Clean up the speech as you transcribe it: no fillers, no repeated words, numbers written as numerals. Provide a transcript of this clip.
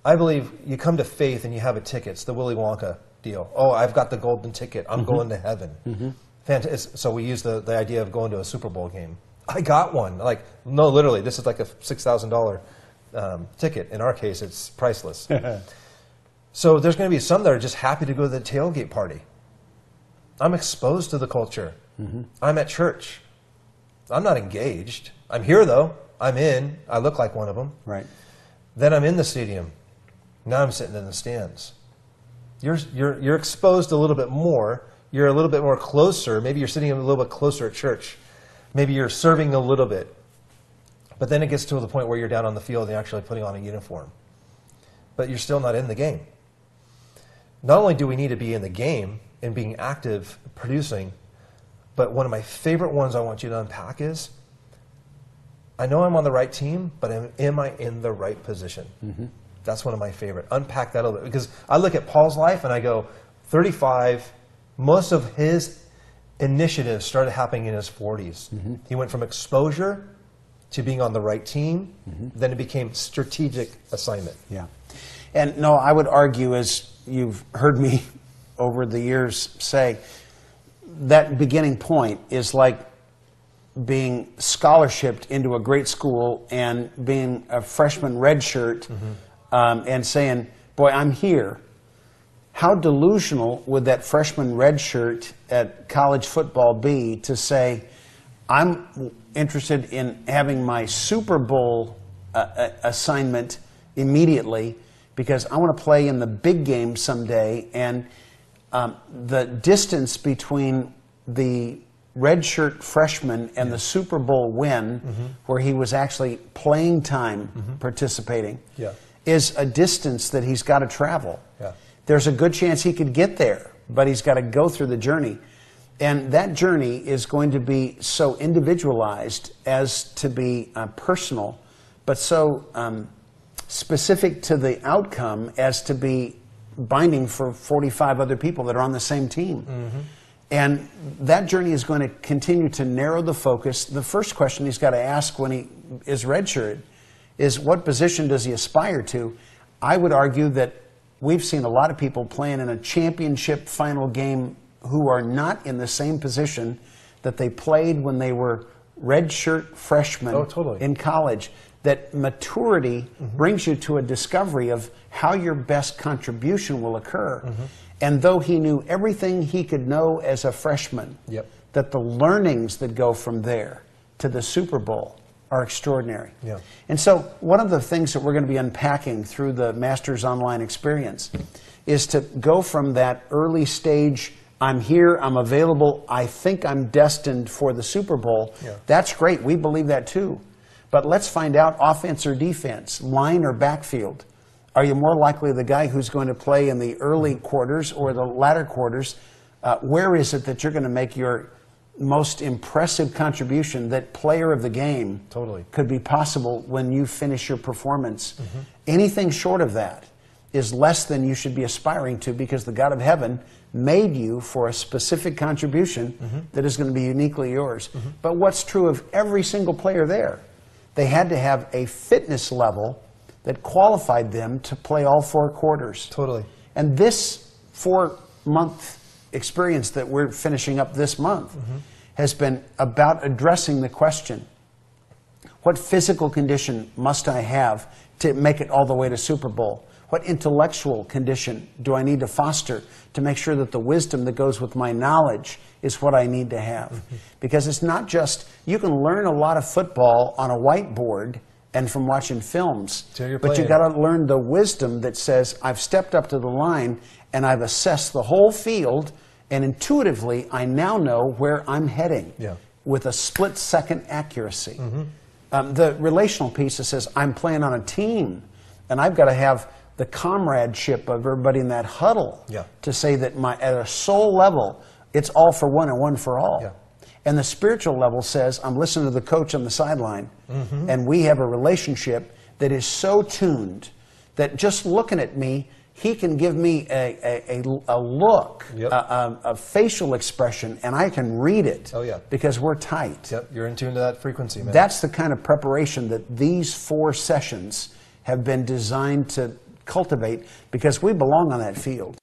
I believe you come to faith and you have a ticket. It's the Willy Wonka deal. Oh, I've got the golden ticket. I'm going to heaven. So we use the idea of going to a Super Bowl game. I got one. Like, no, literally, this is like a $6,000 ticket. In our case, it's priceless. So there's going to be some that are just happy to go to the tailgate party. I'm exposed to the culture. I'm at church. I'm not engaged. I'm here, though. I'm in. I look like one of them. Right. Then I'm in the stadium. Now I'm sitting in the stands. You're exposed a little bit more. You're a little bit more closer. Maybe you're sitting a little bit closer at church. Maybe you're serving a little bit. But then it gets to the point where you're down on the field and you're actually putting on a uniform. But you're still not in the game. Not only do we need to be in the game and being active, producing, but one of my favorite ones I want you to unpack is, I know I'm on the right team, but am I in the right position? That's one of my favorite. Unpack that a little bit. Because I look at Paul's life and I go, 35, most of his initiatives started happening in his 40s. He went from exposure to being on the right team, then it became strategic assignment. Yeah. And no, I would argue, as you've heard me over the years say, that beginning point is like being scholarshiped into a great school and being a freshman redshirt and saying, boy, I'm here. How delusional would that freshman redshirt at college football be to say, I'm interested in having my Super Bowl assignment immediately because I want to play in the big game someday, and the distance between the redshirt freshman and the Super Bowl win, where he was actually playing time participating, is a distance that he's got to travel. There's a good chance he could get there, but he's got to go through the journey. And that journey is going to be so individualized as to be personal, but so specific to the outcome as to be binding for 45 other people that are on the same team. And that journey is going to continue to narrow the focus. The first question he's got to ask when he is redshirted is, what position does he aspire to? I would argue that we've seen a lot of people playing in a championship final game who are not in the same position that they played when they were redshirt freshmen in college. That maturity brings you to a discovery of how your best contribution will occur. And though he knew everything he could know as a freshman, that the learnings that go from there to the Super Bowl are extraordinary. And so one of the things that we're going to be unpacking through the Masters Online experience is to go from that early stage, I'm here, I'm available, I think I'm destined for the Super Bowl. That's great. We believe that too. But let's find out, offense or defense, line or backfield. Are you more likely the guy who's going to play in the early quarters or the latter quarters? Where is it that you're going to make your most impressive contribution, that player of the game could be possible when you finish your performance? Anything short of that is less than you should be aspiring to, because the God of heaven made you for a specific contribution that is going to be uniquely yours. But what's true of every single player there? They had to have a fitness level that qualified them to play all 4 quarters. And this 4-month experience that we're finishing up this month has been about addressing the question, what physical condition must I have to make it all the way to Super Bowl? What intellectual condition do I need to foster to make sure that the wisdom that goes with my knowledge is what I need to have? Because it's not just, you can learn a lot of football on a whiteboard and from watching films, but you've got to learn the wisdom that says, I've stepped up to the line and I've assessed the whole field, and intuitively I now know where I'm heading with a split-second accuracy. The relational piece that says, I'm playing on a team, and I've got to have the comradeship of everybody in that huddle to say that at a soul level, it's all for one and one for all. And the spiritual level says, I'm listening to the coach on the sideline, and we have a relationship that is so tuned that just looking at me, he can give me a look, a facial expression, and I can read it because we're tight. You're in tune to that frequency, man. That's the kind of preparation that these 4 sessions have been designed to cultivate because we belong on that field.